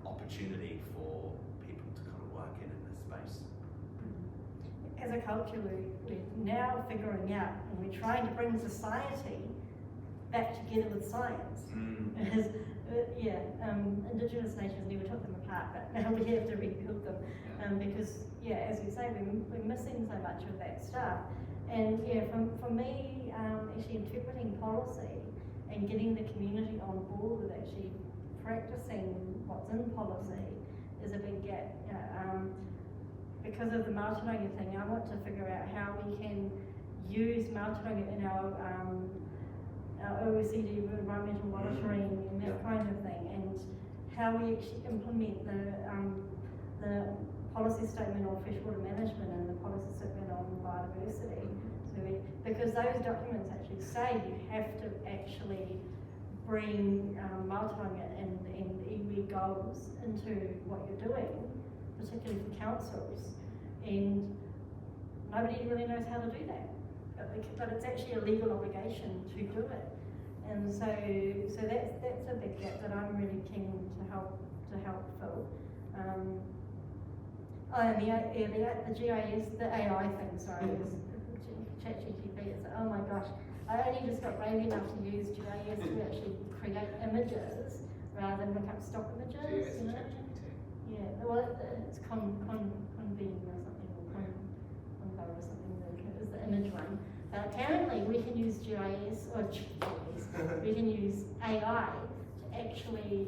opportunity for people to kind of work in this space. As a culture, we're now figuring out, and we're trying to bring society back together with science. Because, Indigenous nations never took them apart, but now we have to rebuild them. Because, as you say, we're missing so much of that stuff. And for me, actually interpreting policy and getting the community on board with actually practicing what's in policy is a big gap. Because of the Mātauranga thing, I want to figure out how we can use Mātauranga in our OECD environmental monitoring and that kind of thing, and how we actually implement the policy statement on freshwater management and the policy statement on biodiversity. Because those documents actually say you have to actually bring Mātauranga and iwi goals into what you're doing, particularly for councils, and nobody really knows how to do that. But it's actually a legal obligation to do it, and so that's a big gap that I'm really keen to help fill. The GIS, the AI thing, sorry, is ChatGPT. It's oh my gosh, I only just got brave enough to use GIS to actually create images rather than look up stock images. You know? Yeah, well, it's convene or something, or convo or something. Is the image one. But apparently, we can use GIS or we can use AI to actually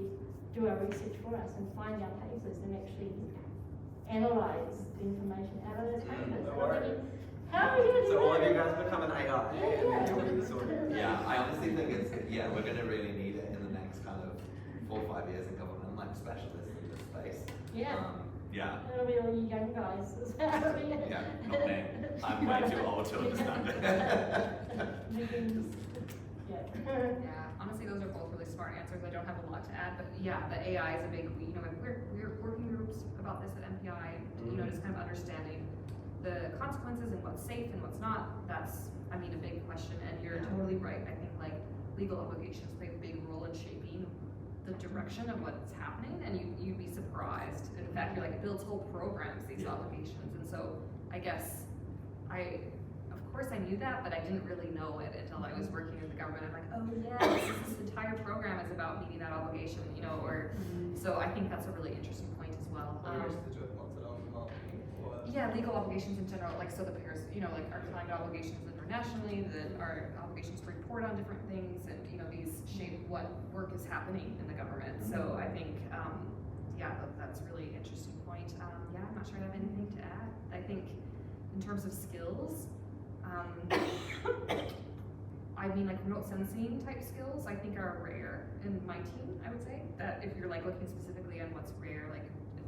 do our research for us and find our papers and actually analyze the information out of those papers. How are we going to do So all of that? you guys become an AI. Yeah, I honestly think we're going to really need it in the next kind of 4 or 5 years in government, like specialists in this space. Yeah. It'll be all you young guys. Yeah, not me. I'm way too old to understand it. Honestly, those are both really smart answers. I don't have a lot to add, but yeah, the AI is a big, we're working groups about this at MPI, just kind of understanding the consequences and what's safe and what's not. That's, a big question, and you're totally right. I think like legal obligations play a big role in shaping the direction of what's happening, and you'd be surprised. In fact, you're like, it builds whole programs, these obligations, and so I guess of course I knew that, but I didn't really know it until I was working with the government. I'm like, oh yeah, this entire program is about meeting that obligation, so I think that's a really interesting point as well. Yeah, legal obligations in general, like so the pairs, like our climate obligations internationally, our obligations to report on different things, and these shape what work is happening in the government. So I think, that's a really interesting point. I'm not sure I have anything to add. I think in terms of skills, like remote sensing type skills, I think are rare in my team. I would say that if you're like looking specifically on what's rare, like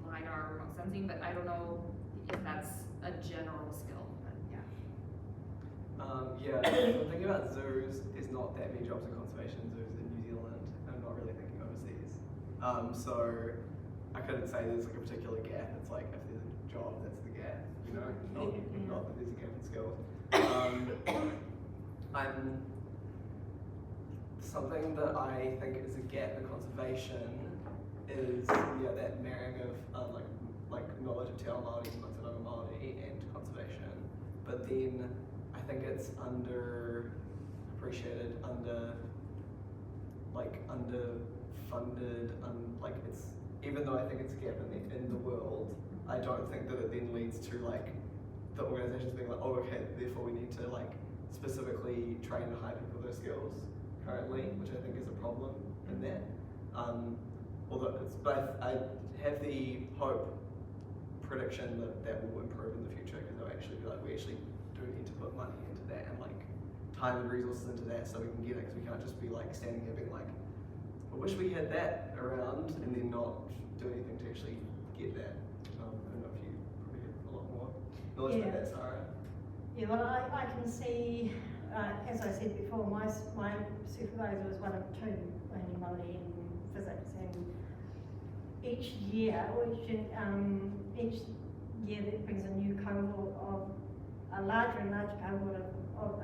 LiDAR, remote sensing, but I don't know if that's a general skill, but I'm thinking about zoos. There's not that many jobs in conservation zoos in New Zealand. I'm not really thinking overseas. So I couldn't say there's like a particular gap. It's like if there's a job, that's the gap. Not that there's a gap in skills. Something that I think is a gap in conservation is that marrying of like knowledge of Te Ao Māori, Manatū Māori, and conservation. But then I think it's underappreciated, underfunded, it's, even though I think it's a gap in the world, I don't think that it then leads to the organizations being like, oh okay, therefore we need to specifically train and hire people with those skills currently, which I think is a problem in that. But I have the prediction that will improve in the future, because they'll actually be like, we actually do need to put money into that. time and resources into that so we can get it, because we can't just be like standing here being like, I wish we had that around, and then not do anything to actually get that. I don't know if you probably have a lot more knowledge about that, Sarah. Yeah, well, I can see, as I said before, my supervisor was one of two learning Māori in physics, and each year that brings a new cohort of a larger and larger cohort of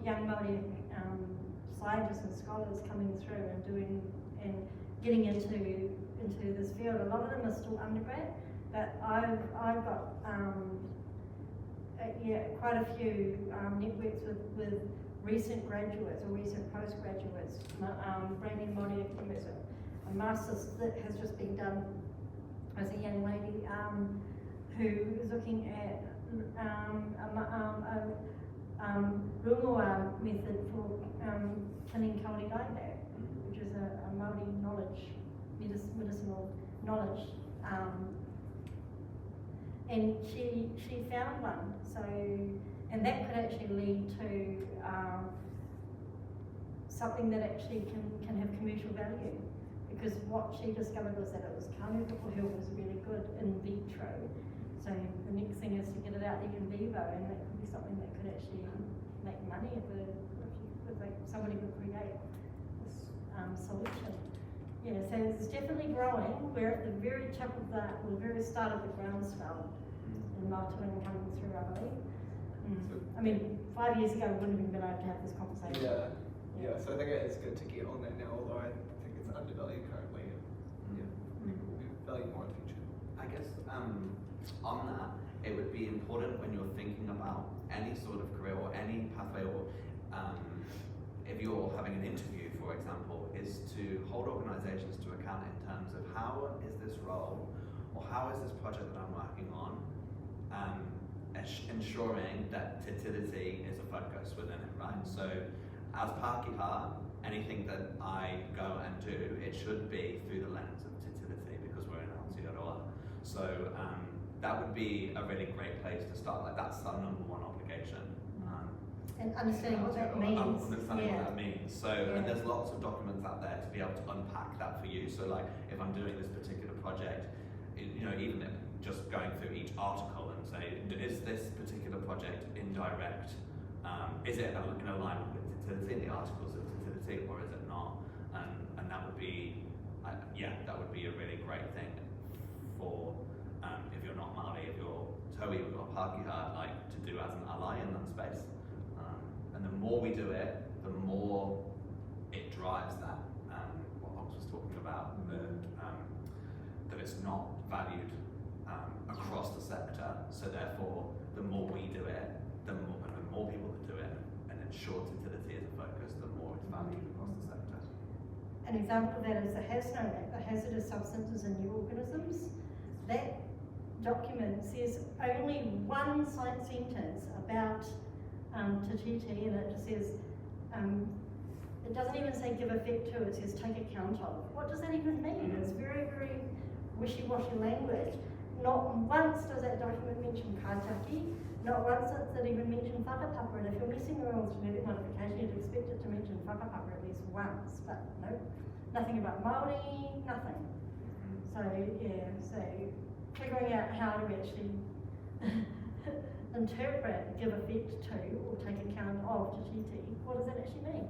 young Māori scientists and scholars coming through and getting into this field. A lot of them are still undergrad, but I've got quite a few networks with recent graduates or recent postgraduates, brand new Māori academics. A master's that has just been done as a young lady who is looking at rungoa method for killing kauri laibak, which is a Māori knowledge, medicinal knowledge. And she found one, so, and that could actually lead to something that actually can have commercial value, because what she discovered was that it was Kaneohe was really good in vitro. So the next thing is to get it out there in vivo, and that could be something that could actually make money if somebody could create this solution. Yeah, so it's definitely growing. We're at the very top of the very start of the groundswell in Matua and coming through, I believe. I mean, 5 years ago we wouldn't have been able to have this conversation. Yeah. So I think it's good to get on that now, although I think it's undervalued currently. People will be valued more in the future. I guess on that, it would be important when you're thinking about any sort of career or any pathway, or if you're having an interview, for example, is to hold organisations to account in terms of how is this role or how is this project that I'm working on ensuring that fertility is a focus within it, right? So as Pākehā, anything that I go and do, it should be through the lens of fertility, because we're in Aotearoa. So that would be a really great place to start. Like, that's our #1 obligation. And understanding what that means. Understanding what that means. So, and there's lots of documents out there to be able to unpack that for you. So, like, if I'm doing this particular project, even just going through each article and say, is this particular project indirect? Is it in alignment with fertility in the articles of fertility, or is it not? And that would be, that would be a really great thing for if you're not Māori, if you're Toei or Pākehā, like, to do as an ally in that space. And the more we do it, the more it drives that, what Ox was talking about, that it's not valued across the sector. So therefore, the more we do it, the more people that do it, and ensure fertility is a focus, the more it's valued across the sector. An example of that is the HAZNO Act, the Hazardous Substances in New Organisms. That document says only one sentence about Te Titi, and it just says, it doesn't even say give effect to, it says take account of. What does that even mean? It's very, very wishy-washy language. Not once does that document mention kātaki, not once does it even mention whakapapa, and if you're messing around with genetic modification, you'd expect it to mention whakapapa at least once, but no, nothing about Māori, nothing. So so figuring out how to actually interpret, give effect to, or take account of Te Titi, what does that actually mean?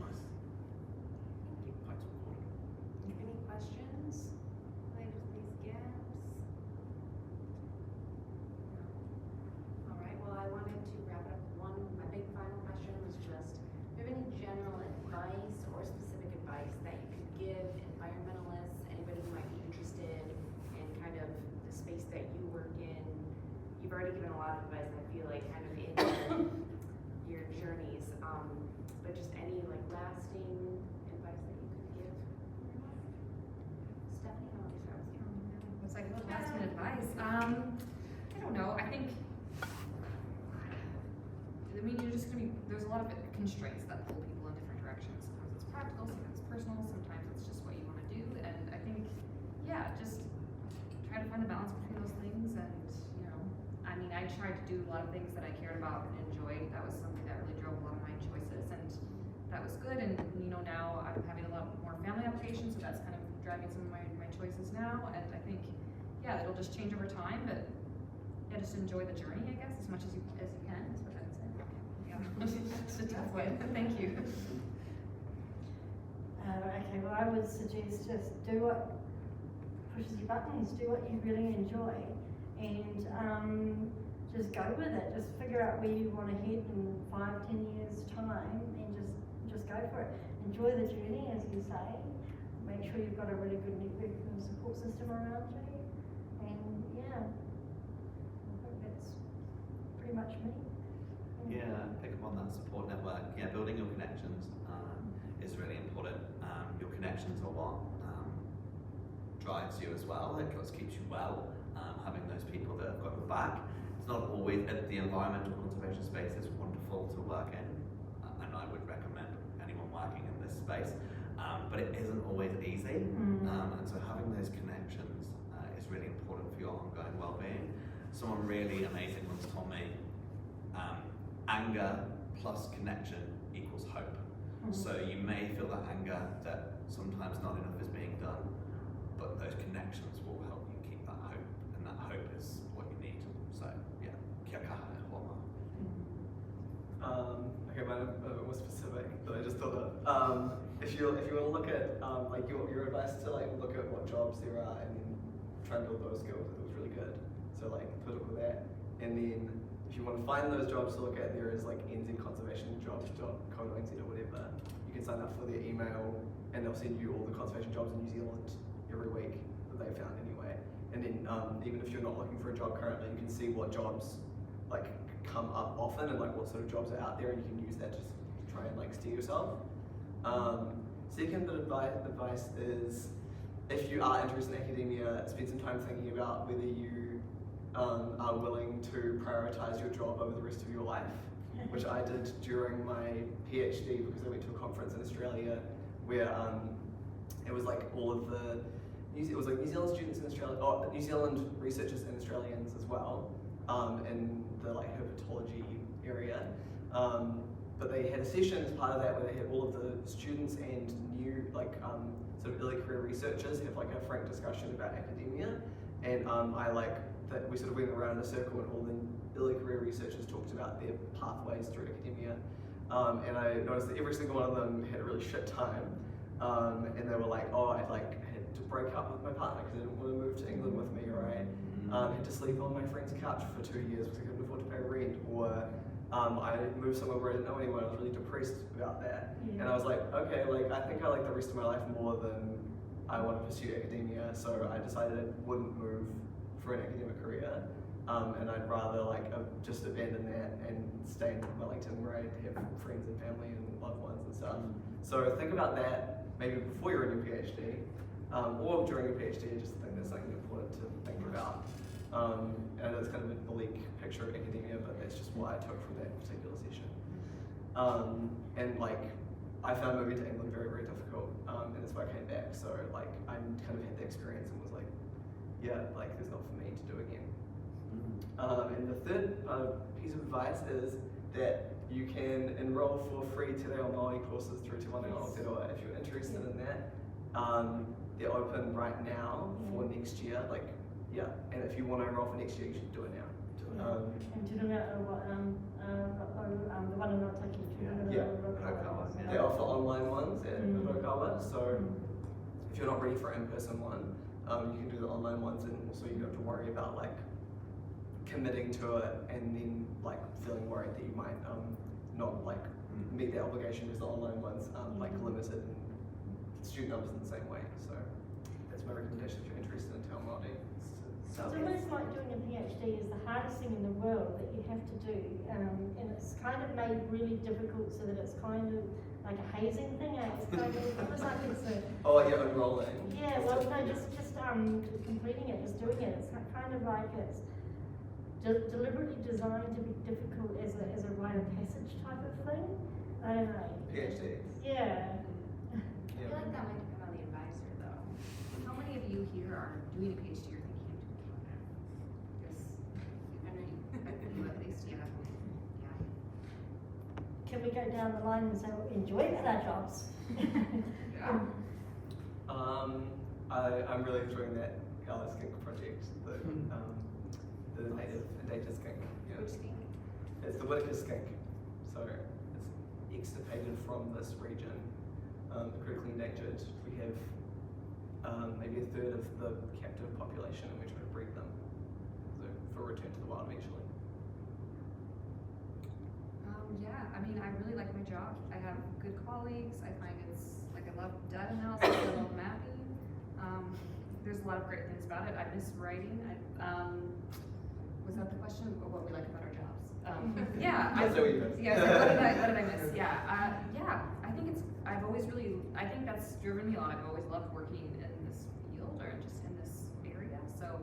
Nice. Thanks for recording. Any questions related to these gaps? No. All right, well, I wanted to wrap it up. My big final question was just, do you have any general advice or specific advice that you could give environmentalists, anybody who might be interested in kind of the space that you work in? You've already given a lot of advice, I feel like, kind of in your journeys, but just any like lasting advice that you could give? Stephanie, how about yourself? What's like lasting advice? I don't know. I think, you're just gonna be, there's a lot of constraints that pull people in different directions. Sometimes it's practical, sometimes it's personal, sometimes it's just what you want to do. And I think, just try to find a balance between those things. And, I I tried to do a lot of things that I cared about and enjoyed. That was something that really drove a lot of my choices, and that was good. And now I'm having a lot more family applications, so that's kind of driving some of my choices now. And I think, yeah, it'll just change over time, but yeah, just enjoy the journey, I guess, as much as you can. That's what I would say. Yeah, it's a tough way. Thank you. Okay, well, I would suggest just do what pushes your buttons, do what you really enjoy, and just go with it. Just figure out where you want to head in 5-10 years time, and just go for it. Enjoy the journey, as you say. Make sure you've got a really good network and support system around you, and yeah, I think that's pretty much me. Yeah, pick up on that support network. Yeah, building your connections is really important. Your connections are what drives you as well. It keeps you well. Having those people that have got your back. It's not always the environmental conservation space is wonderful to work in, and I would recommend anyone working in this space. But it isn't always easy, and so having those connections is really important for your ongoing well-being. Someone really amazing once told me, anger plus connection equals hope. So you may feel that anger that sometimes not enough is being done, but those connections will help you keep that hope, and that hope is what you need. So yeah, kia kaha e hoa. Okay, mine are a bit more specific, but I just thought that if you want to look at like your advice to like look at what jobs there are and then try and build those skills, it was really good. So like put up with that, and then if you want to find those jobs to look at, there is like nzconservationjobs.co.nz or whatever. You can sign up for their email, and they'll send you all the conservation jobs in New Zealand every week that they found anyway. And then even if you're not looking for a job currently, you can see what jobs like come up often and like what sort of jobs are out there, and you can use that to try and like steer yourself. Second bit of advice is, if you are interested in academia, spend some time thinking about whether you are willing to prioritize your job over the rest of your life, which I did during my PhD, because I went to a conference in Australia where it was like all of the New Zealand students in Australia, or New Zealand researchers and Australians as well, in the like herpetology area. But they had a session as part of that where they had all of the students and new like sort of early career researchers have like a frank discussion about academia, and I like that we sort of went around in a circle and all the early career researchers talked about their pathways through academia, and I noticed that every single one of them had a really shit time, and they were like, oh, I like had to break up with my partner because I didn't want to move to England with me, or I had to sleep on my friend's couch for 2 years because I couldn't afford to pay rent, or I moved somewhere where I didn't know anyone. I was really depressed about that, and I was like, okay, like I think I like the rest of my life more than I want to pursue academia, so I decided I wouldn't move for an academic career, and I'd rather like just abandon that and stay in Wellington where I have friends and family and loved ones and stuff. So think about that maybe before you're in your PhD, or during your PhD. I just think that's something important to think about. And I know it's kind of a bleak picture of academia, but that's just what I took from that particular session. And like, I found moving to England very, very difficult, and that's why I came back. So like, I kind of had the experience and was like, yeah, like it's not for me to do again. And the third piece of advice is that you can enroll for free Te Reo Māori courses through Te Nukuao Wellington. If you're interested in that, they're open right now for next year. Like, yeah, and if you want to enroll for next year, you should do it now. And Te Nukuao, the one in Otaki, They offer online ones at Waka, so if you're not ready for an in-person one, you can do the online ones, and also you don't have to worry about like committing to it and then like feeling worried that you might not like meet the obligation, because the online ones like limited in student numbers in the same way. So that's my recommendation if you're interested in Te Ao Māori. It's almost like doing a PhD is the hardest thing in the world that you have to do, and it's kind of made really difficult so that it's kind of like a hazing thing. It's kind of almost like it's a enrolling. Yeah, well, no, just completing it, just doing it. It's kind of like it's deliberately designed to be difficult as a rite of passage type of thing. I don't know. PhD. Yeah. I feel like that might depend on the advisor, though. How many of you here are doing a PhD or thinking of doing one? Yes. can we go down the line and say what we enjoy about our jobs? I'm really enjoying that skink project, the native endangered skink. Yeah. Which skink? It's the Waka skink. So it's extirpated from this region, critically endangered. We have maybe a third of the captive population, and we're trying to breed them for return to the wild eventually. Yeah, I mean, I really like my job. I have good colleagues. I find it's like I love data analysis. I love mapping. There's a lot of great things about it. I miss writing. Was that the question? Or what we like about our jobs? Yeah. That's what you miss. Yeah. So what did I miss? Yeah. I think I think that's driven me a lot. I've always loved working in this field or just in this area. So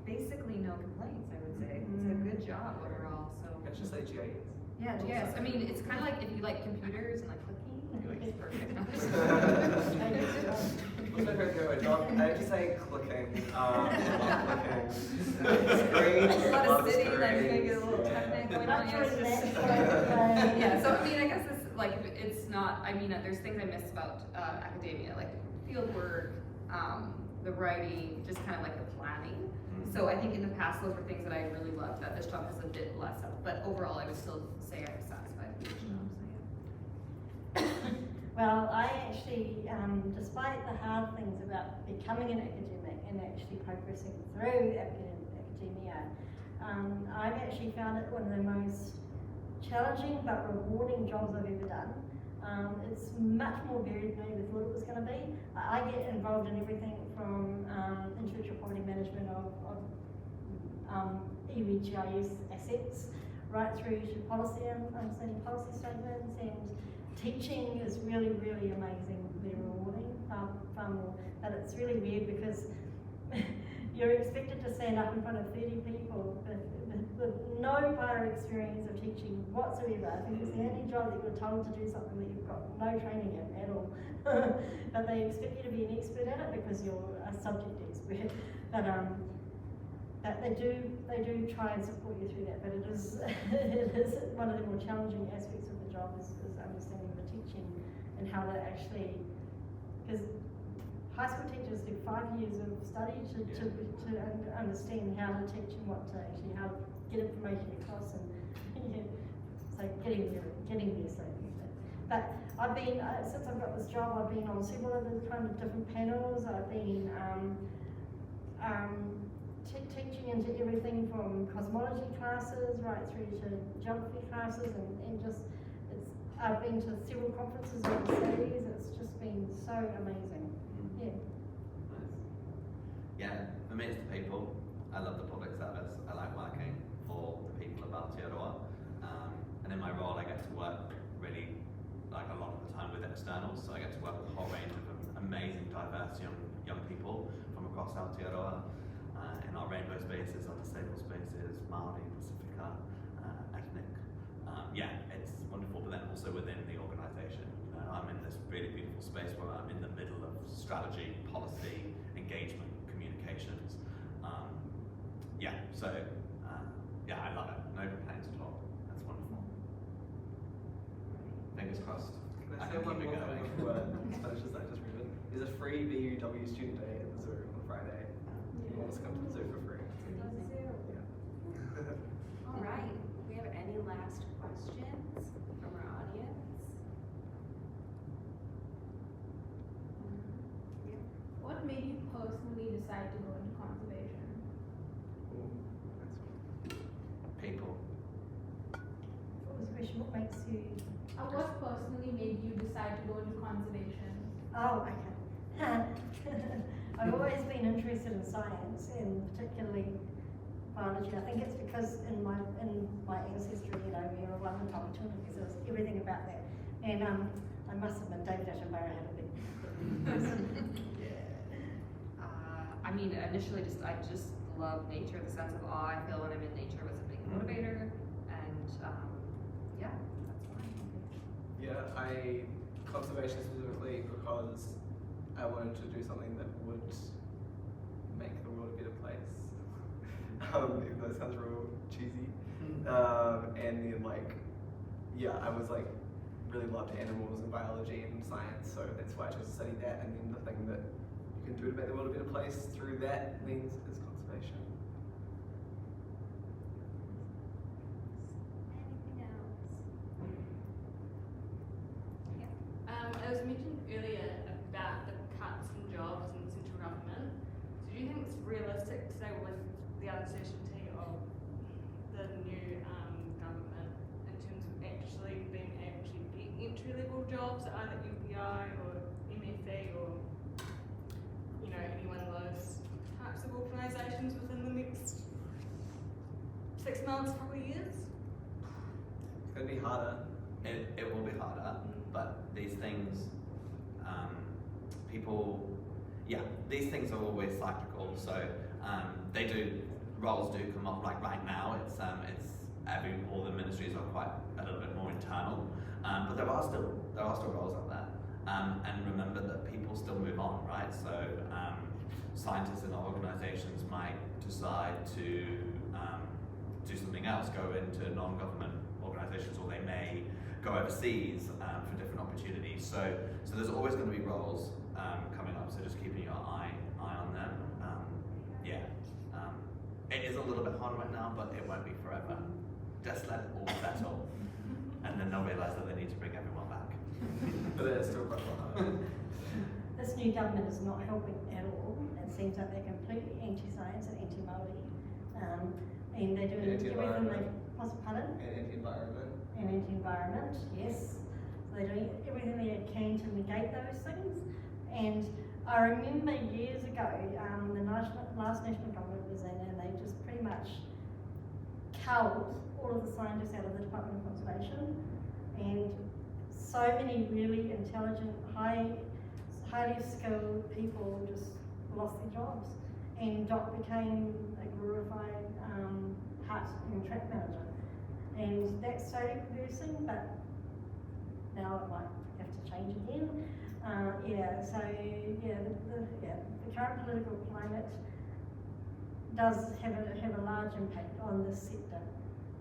basically, no complaints. I would say it's a good job overall. So. Let's just say GIS. Yeah, GIS. I mean, it's kind of like if you like computers and like clicking, like it's perfect. I have to say clicking. Not clicking. Screen. A lot of sitting, screen. then you're gonna get a little technique going on. Yeah, it's just, yeah, so I mean, I guess it's like, it's not, I mean, there's things I miss about academia, like field work, the writing, just kind of like the planning. So I think in the past, those were things that I really loved that this job has a bit less of, but overall, I would still say I was satisfied with this job, so yeah. Well, I actually, despite the hard things about becoming an academic and actually progressing through academia, I've actually found it one of the most challenging but rewarding jobs I've ever done. It's much more varied than I ever thought it was going to be. I get involved in everything from intellectual property management of iwi GIS assets, right through to policy, understanding policy statements, and teaching is really, really amazing, very rewarding, far more. But it's really weird because you're expected to stand up in front of 30 people with no prior experience of teaching whatsoever. I think it's the only job that you're told to do something that you've got no training in at all. But they expect you to be an expert at it because you're a subject expert. But they do try and support you through that. But it is one of the more challenging aspects of the job is understanding the teaching and how to actually, because high school teachers do 5 years of study to understand how to teach and how to get information across, and so getting there so. But I've been, since I've got this job, I've been on several of the kind of different panels. I've been teaching into everything from cosmology classes right through to geography classes, and just, I've been to several conferences overseas. It's just been so amazing. Yeah. Nice. Yeah, for me it's the people. I love the public service. I like working for the people of Aotearoa. And in my role I get to work really, like a lot of the time with externals, so I get to work with a whole range of amazing, diverse young people from across Aotearoa, in our rainbow spaces, our disabled spaces, Māori, Pacifica, ethnic. Yeah, it's wonderful, but then also within the organisation. You know, I'm in this really beautiful space where I'm in the middle of strategy, policy, engagement, communications. Yeah, I love it. No complaints at all. That's wonderful. Fingers crossed. Can I say one more thing before Spanishes I just read? There's a free BUW student day at the zoo on Friday. You want to come to the zoo for free. Yeah. All right. Do we have any last questions from our audience? What made you personally decide to go into conservation? Ooh, that's People. What was the question? What makes you? What personally made you decide to go into conservation? Oh, okay. I've always been interested in science, and particularly biology. I think it's because in my ancestry, we were one of the top opportunities. There was everything about that, and I must admit, David Attenborough had a big. I mean, initially, I just love nature. The sense of awe I feel when I'm in nature was a big motivator, and yeah, that's why. Yeah, conservation specifically because I wanted to do something that would make the world a better place. Even though it sounds real cheesy. And then yeah, I was like really loved animals and biology and science, so that's why I chose to study that. And then the thing that you can do to make the world a better place through that means is conservation. Anything else? It was mentioned earlier about the cuts in jobs in central government. So do you think it's realistic to say with the uncertainty of the new government in terms of actually being able to get entry-level jobs at either MPI or MFE or, you know, any one of those types of organisations within the next 6 months, couple of years? It's going to be harder. It will be harder, but these things, these things are always cyclical. So roles do come up. Like right now, all the ministries are quite a little bit more internal, but there are still roles out there. And remember that people still move on, right? So scientists in organisations might decide to do something else, go into non-government organisations, or they may go overseas for different opportunities. So there's always going to be roles coming up. So just keeping your eye on them. It is a little bit hard right now, but it won't be forever. Just let it all settle, and then they'll realise that they need to bring everyone back. But it is still quite hard. This new government is not helping at all. It seems like they're completely anti-science and anti-Māori. And they're doing everything they possibly And anti-environment. and anti-environment, yes. So they're doing everything they can to negate those things. And I remember years ago, the last national government was in, and they just pretty much culled all of the scientists out of the Department of Conservation. And so many really intelligent, highly skilled people just lost their jobs. And Doc became a glorified hut and track manager. And that's so reversing, but now it might have to change again. The current political climate does have a large impact on this sector.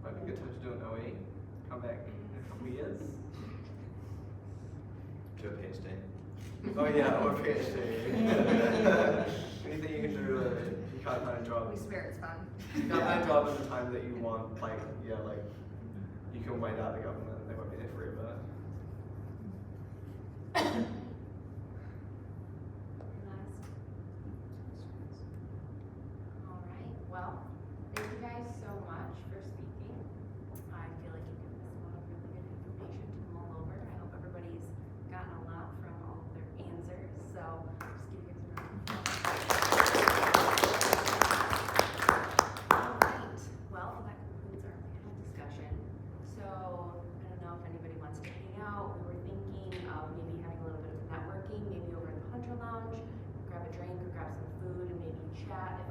Might be a good time to do an OE. Come back in a couple of years. Do a PhD. Oh yeah, or a PhD. Anything you can do you can't find a job. We swear it's fun. You can't find a job at the time that you want, you can wait out the government, they won't be there forever. Alright, well, thank you guys so much for speaking. I feel like you've given us a lot of really good information to mull over. I hope everybody's gotten a lot from all of their answers, so just give you guys a round of applause. Alright, well, that concludes our panel discussion. So, I don't know if anybody wants to hang out. We were thinking of maybe having a little bit of networking, maybe over at the Hunter Lounge, grab a drink or grab some food and maybe chat if